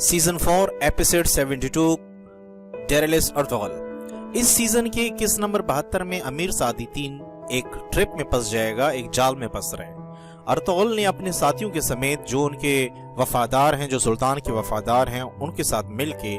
Season 4 episode 72 Dirilis Ertugrul. इस season के किस नंबर 72 में अमीर सादी 3 एक ट्रिप में फंस जाएगा, एक जाल में फंस रहे। अर्तुगरुल ने अपने साथियों के समेत जो उनके वफादार हैं, जो सुल्तान के वफादार हैं, उनके साथ मिलके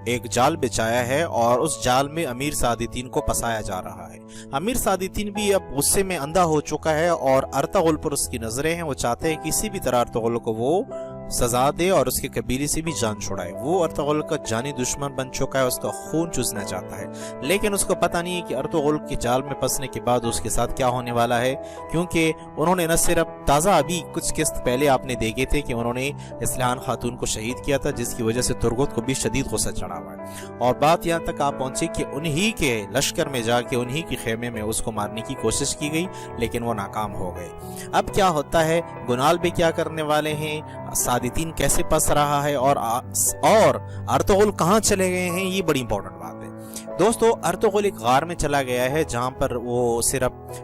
एक जाल बिछाया है और उस जाल में अमीर सादितीन को फंसाया जा रहा है। अमीर सादितीन भी अब गुस्से में अंधा हो चुका है और अर्तुगरुल पर उसकी नजरें हैं। वो चाहते हैं किसी भी तरह अर्तुगरुल को वो सजा दे और उसके कबीले से भी जान छुड़ाए। वो अर्तुगरुल का जानी दुश्मन बन चुका है, उसका खून चूसना चाहता है, लेकिन उसको पता नहीं है कि अर्तुगरुल के जाल में फंसने के बाद उसके साथ क्या होने वाला है। क्योंकि उन्होंने न सिर्फ ताज़ा अभी कुछ किस्त पहले आपने देखे थे कि उन्होंने इस्लान खातून को शहीद किया था, जिसकी वजह से तुर्गुत को भी शदीद गुस्सा चढ़ा हुआ है। और बात यहाँ तक आप पहुंची कि उन्हीं के लश्कर में जाके उन्हीं के खेमे में उसको मारने की कोशिश की गई, लेकिन वो नाकाम हो गए। अब क्या होता है, गुनाल भी क्या करने वाले हैं, सादितीन कैसे फंस रहा है और अर्तुगरुल कहाँ चले गए हैं, ये बड़ी इंपॉर्टेंट बात है दोस्तों। अर्तुगरुल एक गार में चला गया है जहां पर वो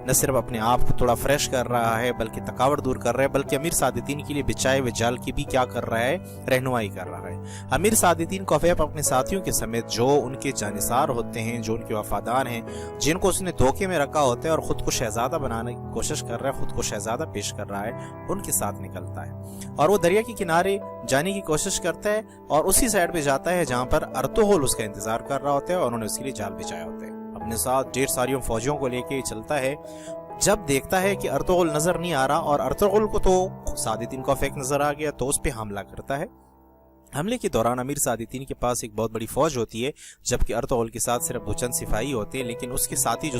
न सिर्फ अपने आप को थोड़ा फ्रेश कर रहा है, बल्कि थकावट दूर कर रहा है, बल्कि अमीर सादितीन के लिए बिछाए हुए जाल की भी क्या कर रहा है, रहनुमाई कर रहा है। अमीर सादितीन को अफैफ अपने साथियों के समेत जो उनके जानिसार होते हैं, जो उनके वफादार हैं, जिनको उसने धोखे में रखा होता है और खुद को शहजादा बनाने की कोशिश कर रहा है, खुद को शहजादा पेश कर रहा है, उनके साथ निकलता है और वो दरिया के किनारे जाने की कोशिश करता है और उसी साइड पे जाता है जहां पर अर्तुगरुल उसका इंतजार कर रहा होता है और उन्होंने उसके लिए जाल बिछाया होता है। अपने साथ ढेर सारी फौजियों को लेके चलता है। जब देखता है कि अर्तुगरुल नजर नहीं आ रहा और अर्तुगरुल को तो सादितीन का फेक नजर आ गया, तो उस पे हमला करता है। हमले के दौरान अमीर सादितीन के पास एक बहुत बड़ी फौज होती है, जबकि अर्तुगरुल के साथ सिर्फ 2 चंद सिपाही होते हैं, लेकिन उसके साथी जो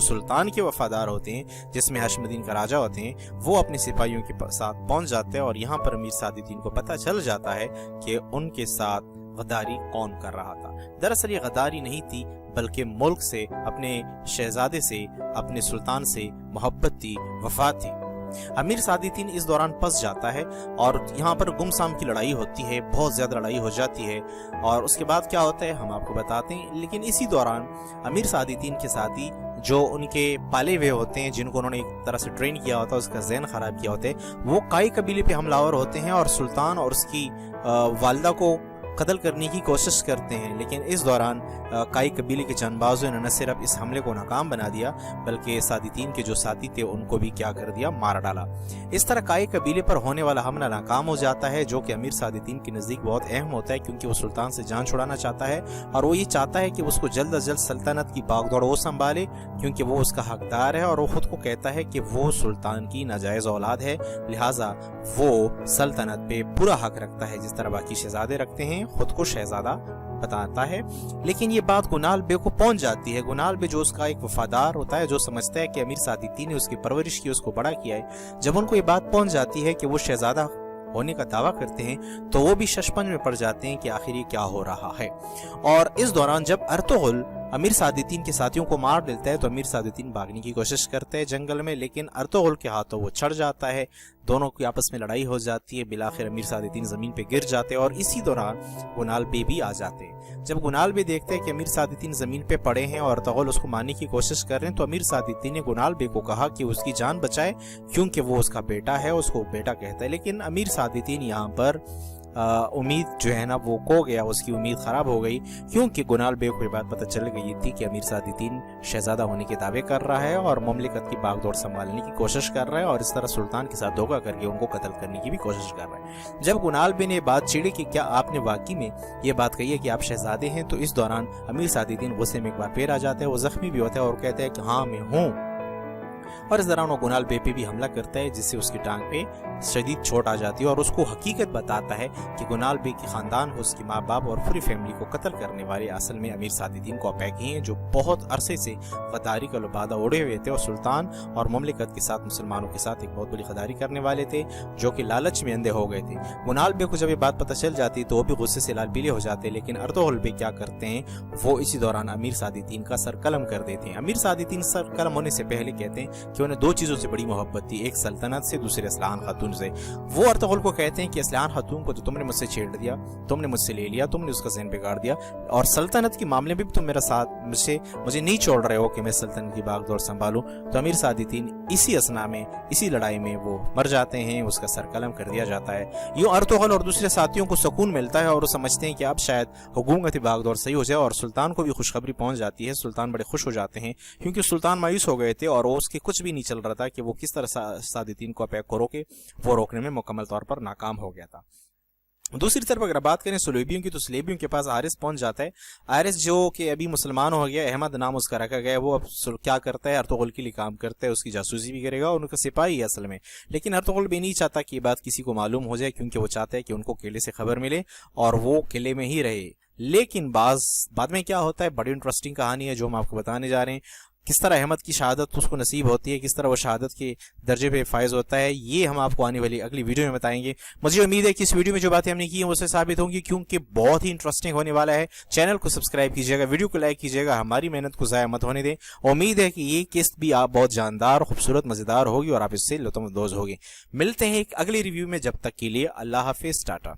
सुल्तान के वफादार होते हैं, जिसमें हाशिमुद्दीन का राजा होते हैं, वो अपने सिपाहियों के साथ पहुंच जाते हैं और यहाँ पर अमीर सादितीन को पता चल जाता है कि उनके साथ गद्दारी कौन कर रहा था। दरअसल ये गद्दारी नहीं थी, बल्कि मुल्क से, अपने शहजादे से, अपने सुल्तान से मोहब्बत थी, वफा थी। अमीर सादितीन इस दौरान फंस जाता है और यहाँ पर गुमसाम की लड़ाई होती है, बहुत ज्यादा लड़ाई हो जाती है और उसके बाद क्या होता है हम आपको बताते हैं। लेकिन इसी दौरान अमीर सादितीन के साथी जो उनके पाले हुए होते हैं, जिनको उन्होंने एक तरह से ट्रेन किया होता है, उसका ज़हन खराब किया होता है, वो काई कबीले पे हमलावर होते हैं और सुल्तान और उसकी वालिदा को कत्ल करने की कोशिश करते हैं। लेकिन इस दौरान काई कबीले के जानबाजों ने न सिर्फ इस हमले को नाकाम बना दिया, बल्कि सादितीन के जो साथी थे उनको भी क्या कर दिया, मार डाला। इस तरह काई कबीले पर होने वाला हमला नाकाम हो जाता है, जो कि अमीर सादितीन के नज़दीक बहुत अहम होता है, क्योंकि वो सुल्तान से जान छुड़ाना चाहता है और वो ये चाहता है कि उसको जल्द अज जल्द सल्तनत की बागडोर वो संभाले, क्योंकि वो उसका हकदार है और वो खुद को कहता है कि वो सुल्तान की नाजायज औलाद है, लिहाजा वो सल्तनत पे पूरा हक रखता है, जिस तरह बाकी शहजादे रखते हैं, खुद को शहजादा बताता है। लेकिन ये बात गुनाल बे को पहुंच जाती है। गुनाल बे जो उसका एक वफादार होता है, जो समझता है कि अमीर सादितीन ने उसकी परवरिश की, उसको बड़ा किया है, जब उनको ये बात पहुंच जाती है कि वो शहजादा होने का दावा करते हैं, तो वो भी शशपंज में पड़ जाते हैं कि आखिर ये क्या हो रहा है। और इस दौरान जब अर्तुगरुल अमीर सादितीन के साथियों को मार देता है, तो अमीर सादितीन भागने की कोशिश करते हैं जंगल में, लेकिन अर्तुगरुल के हाथों वो चढ़ जाता है। दोनों की आपस में लड़ाई हो जाती है, बिलाखिर अमीर सादितीन जमीन पे गिर जाते हैं और इसी दौरान गुनाल बे भी आ जाते हैं। जब गुनाल बे देखते हैं कि अमीर सादितीन जमीन पे पड़े हैं और अर्तुगरुल उसको मारने की कोशिश कर रहे हैं, तो अमीर सादितीन ने गुनाल बे को कहा कि उसकी जान बचाए, क्योंकि वो उसका बेटा है, उसको बेटा कहता है। लेकिन अमीर सादितीन यहाँ पर उम्मीद जो है ना वो खो गया, उसकी उम्मीद खराब हो गई, क्योंकि गुनाल बे को ये बात पता चल गई थी कि अमीर सादितीन शहजादा होने के दावे कर रहा है और ममलिकत की बागडोर संभालने की कोशिश कर रहा है और इस तरह सुल्तान के साथ धोखा करके उनको कत्ल करने की भी कोशिश कर रहा है। जब गुनाल बे ने बात छेड़ी कि क्या आपने वाकई में ये बात कही है कि आप शहजादे हैं, तो इस दौरान अमीर सादितीन गुस्से में एक बार फिर आ जाते हैं, वो जख्मी भी होता है और कहते हैं कि हाँ मैं हूँ। और इस दौरान वो गुनाल बे पे भी हमला करता है, जिससे उसकी टांग पे शदीद चोट आ जाती है और उसको हकीकत बताता है कि गुनाल बे के खानदान को, उसके माँ बाप और पूरी फैमिली को कत्ल करने वाले असल में अमीर सादितीन को अपैकी हैं, जो बहुत अरसे से गद्दारी का लबादा उड़े हुए थे और सुल्तान और ममलिकत के साथ, मुसलमानों के साथ एक बहुत बड़ी गद्दारी करने वाले थे, जो कि लालच में अंधे हो गए थे। गुनाल बे को जब ये बात पता चल जाती तो वो भी गुस्से से लाल पीले हो जाते, लेकिन अर्तुगरुल बे क्या करते हैं, वो इसी दौरान अमीर सादितीन का सर कलम कर देते हैं। अमीर सादितीन सर कलम होने से पहले कहते हैं کہ انہیں دو چیزوں سے بڑی محبت تھی, ایک سلطنت سے, دوسرے اسلحان خاتون سے. وہ ارطغرل کو کہتے ہیں کہ اسلحان خاتون کو تو تم نے مجھ سے چھیڑ دیا, تم نے مجھ سے لے لیا, تم نے اس کا ذہن بگاڑ دیا, اور سلطنت کے معاملے میں بھی تم میرا ساتھ مجھے نہیں چھوڑ رہے ہو کہ میں سلطنت کی باغ دور سنبھالوں. تو امیر سعد تین اسی اسنا میں, اسی لڑائی میں وہ مر جاتے ہیں, اس کا سر قلم کر دیا جاتا ہے. یوں ارطغرل اور دوسرے ساتھیوں کو سکون ملتا ہے اور وہ سمجھتے ہیں کہ اب شاید حکومت باغ دور صحیح ہو جائے, اور سلطان کو بھی خوشخبری پہنچ جاتی ہے. سلطان بڑے خوش ہو جاتے ہیں کیونکہ سلطان مایوس ہو گئے تھے اور اس کے کچھ بھی نہیں چل رہا تھا کہ وہ کس طرح سعدتین کو اپیک کو روکے, وہ روکنے میں مکمل طور پر ناکام ہو گیا تھا. دوسری طرف اگر بات کریں سلیبیوں کی, تو سلیبیوں کے پاس حارث پہنچ جاتا ہے. حارث جو کہ ابھی مسلمان ہو گیا, احمد نام اس کا رکھا گیا, وہ اب کیا کرتا ہے, ارطغرل کے لیے کام کرتا ہے, اس کی جاسوسی بھی کرے گا, اور ان کا سپاہی ہے اصل میں. لیکن ارطغرل بھی نہیں چاہتا کہ یہ بات کسی کو معلوم ہو جائے, کیونکہ وہ چاہتا ہے کہ ان کو قلعے سے خبر ملے اور وہ قلعے میں ہی رہے. لیکن بعد میں کیا ہوتا ہے, بڑی انٹرسٹنگ کہانی ہے جو ہم آپ کو بتانے جا رہے ہیں. کس طرح احمد کی شہادت اس کو نصیب ہوتی ہے, کس طرح وہ شہادت کے درجے پہ فائز ہوتا ہے, یہ ہم آپ کو آنے والی اگلی ویڈیو میں بتائیں گے. مجھے امید ہے کہ اس ویڈیو میں جو باتیں ہم نے کی ہیں وہ سے ثابت ہوں گی, کیونکہ بہت ہی انٹرسٹنگ ہونے والا ہے. چینل کو سبسکرائب کیجیے گا, ویڈیو کو لائک کیجیے گا, ہماری محنت کو ضائع مت ہونے دیں. امید ہے کہ یہ قسط بھی آپ بہت جاندار, خوبصورت, مزیدار ہوگی اور آپ اس سے لطف اندوز ہوگی. ملتے ہیں ایک اگلی ریویو میں, جب تک کے لیے اللہ حافظ, ٹاٹا.